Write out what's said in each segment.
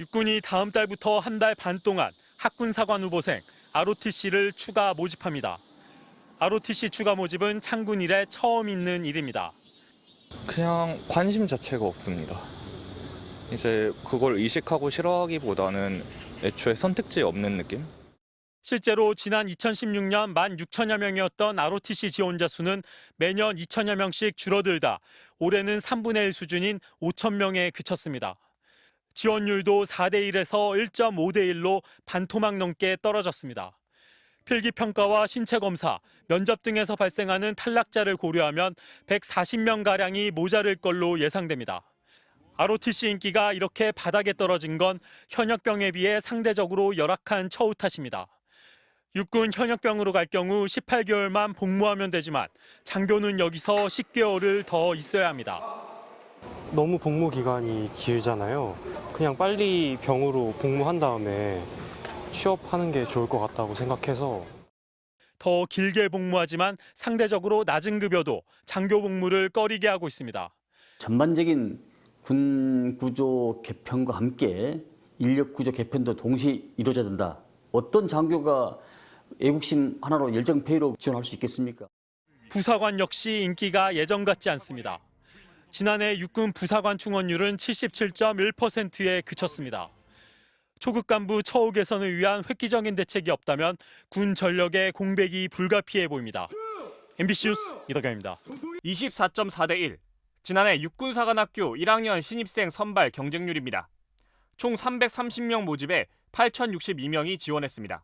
육군이 다음 달부터 한 달 반 동안 학군사관 후보생 ROTC를 추가 모집합니다. ROTC 추가 모집은 창군 이래 처음 있는 일입니다. 그냥 관심 자체가 없습니다. 이제 그걸 의식하고 싫어하기보다는 애초에 선택지에 없는 느낌? 실제로 지난 2016년 16,000여 명이었던 ROTC 지원자 수는 매년 2,000여 명씩 줄어들다 올해는 3분의 1 수준인 5,000명에 그쳤습니다. 지원율도 4대 1에서 1.5대 1로 반토막 넘게 떨어졌습니다. 필기평가와 신체검사, 면접 등에서 발생하는 탈락자를 고려하면 140명가량이 모자랄 걸로 예상됩니다. ROTC 인기가 이렇게 바닥에 떨어진 건 현역병에 비해 상대적으로 열악한 처우 탓입니다. 육군 현역병으로 갈 경우 18개월만 복무하면 되지만 장교는 여기서 10개월을 더 있어야 합니다. 너무 복무 기간이 길잖아요. 그냥 빨리 병으로 복무한 다음에 취업하는 게 좋을 것 같다고 생각해서. 더 길게 복무하지만 상대적으로 낮은 급여도 장교 복무를 꺼리게 하고 있습니다. 전반적인 군 구조 개편과 함께 인력 구조 개편도 동시에 이루어져야 된다. 어떤 장교가 애국심 하나로 열정페이로 지원할 수 있겠습니까? 부사관 역시 인기가 예전 같지 않습니다. 지난해 육군 부사관 충원율은 77.1%에 그쳤습니다. 초급 간부 처우 개선을 위한 획기적인 대책이 없다면 군 전력의 공백이 불가피해 보입니다. MBC 뉴스 이덕현입니다. 24.4대 1. 지난해 육군사관학교 1학년 신입생 선발 경쟁률입니다. 총 330명 모집에 8,062명이 지원했습니다.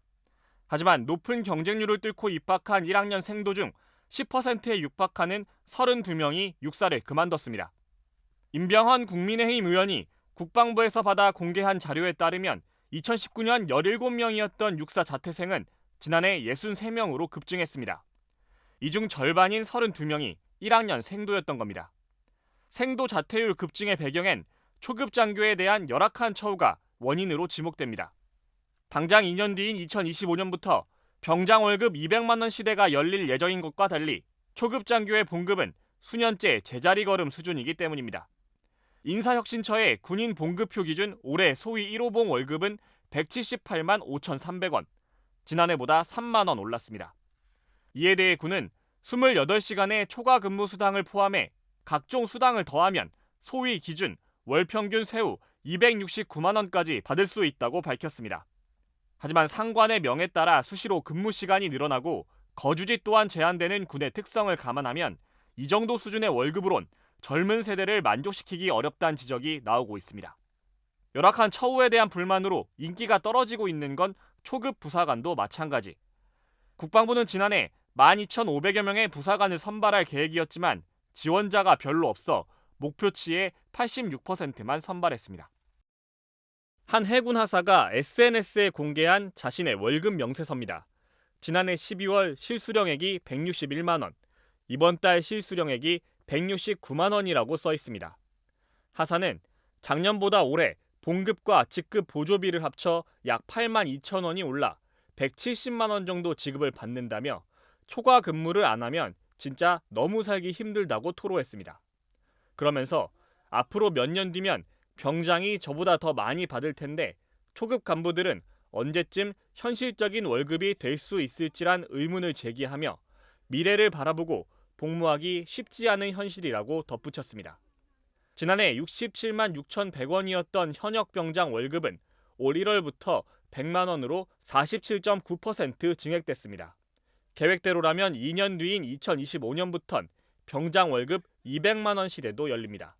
하지만 높은 경쟁률을 뚫고 입학한 1학년 생도 중 10%에 육박하는 32명이 육사를 그만뒀습니다. 임병헌 국민의힘 의원이 국방부에서 받아 공개한 자료에 따르면 2019년 17명이었던 육사 자퇴생은 지난해 63명으로 급증했습니다. 이 중 절반인 32명이 1학년 생도였던 겁니다. 생도 자퇴율 급증의 배경엔 초급 장교에 대한 열악한 처우가 원인으로 지목됩니다. 당장 2년 뒤인 2025년부터 병장 월급 200만 원 시대가 열릴 예정인 것과 달리 초급 장교의 봉급은 수년째 제자리 걸음 수준이기 때문입니다. 인사혁신처의 군인 봉급표 기준 올해 소위 1호봉 월급은 178만 5,300원, 지난해보다 3만 원 올랐습니다. 이에 대해 군은 28시간의 초과 근무 수당을 포함해 각종 수당을 더하면 소위 기준 월 평균 세후 269만 원까지 받을 수 있다고 밝혔습니다. 하지만 상관의 명에 따라 수시로 근무 시간이 늘어나고 거주지 또한 제한되는 군의 특성을 감안하면 이 정도 수준의 월급으론 젊은 세대를 만족시키기 어렵다는 지적이 나오고 있습니다. 열악한 처우에 대한 불만으로 인기가 떨어지고 있는 건 초급 부사관도 마찬가지. 국방부는 지난해 12,500여 명의 부사관을 선발할 계획이었지만 지원자가 별로 없어 목표치의 86%만 선발했습니다. 한 해군 하사가 SNS에 공개한 자신의 월급 명세서입니다. 지난해 12월 실수령액이 161만 원, 이번 달 실수령액이 169만 원이라고 써 있습니다. 하사는 작년보다 올해 봉급과 직급 보조비를 합쳐 약 8만 2천 원이 올라 170만 원 정도 지급을 받는다며 초과 근무를 안 하면 진짜 너무 살기 힘들다고 토로했습니다. 그러면서 앞으로 몇 년 뒤면 병장이 저보다 더 많이 받을 텐데 초급 간부들은 언제쯤 현실적인 월급이 될 수 있을지란 의문을 제기하며 미래를 바라보고 복무하기 쉽지 않은 현실이라고 덧붙였습니다. 지난해 67만 6,100원이었던 현역 병장 월급은 올 1월부터 100만 원으로 47.9% 증액됐습니다. 계획대로라면 2년 뒤인 2025년부턴 병장 월급 200만 원 시대도 열립니다.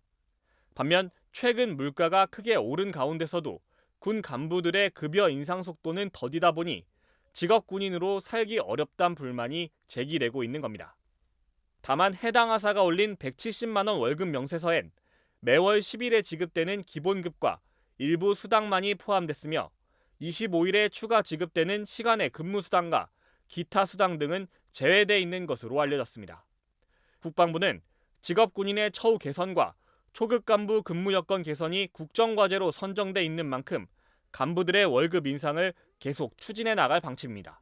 반면 최근 물가가 크게 오른 가운데서도 군 간부들의 급여 인상 속도는 더디다 보니 직업 군인으로 살기 어렵다는 불만이 제기되고 있는 겁니다. 다만 해당 하사가 올린 170만 원 월급 명세서엔 매월 10일에 지급되는 기본급과 일부 수당만이 포함됐으며 25일에 추가 지급되는 시간의 근무 수당과 기타 수당 등은 제외돼 있는 것으로 알려졌습니다. 국방부는 직업 군인의 처우 개선과 초급 간부 근무 여건 개선이 국정과제로 선정돼 있는 만큼 간부들의 월급 인상을 계속 추진해 나갈 방침입니다.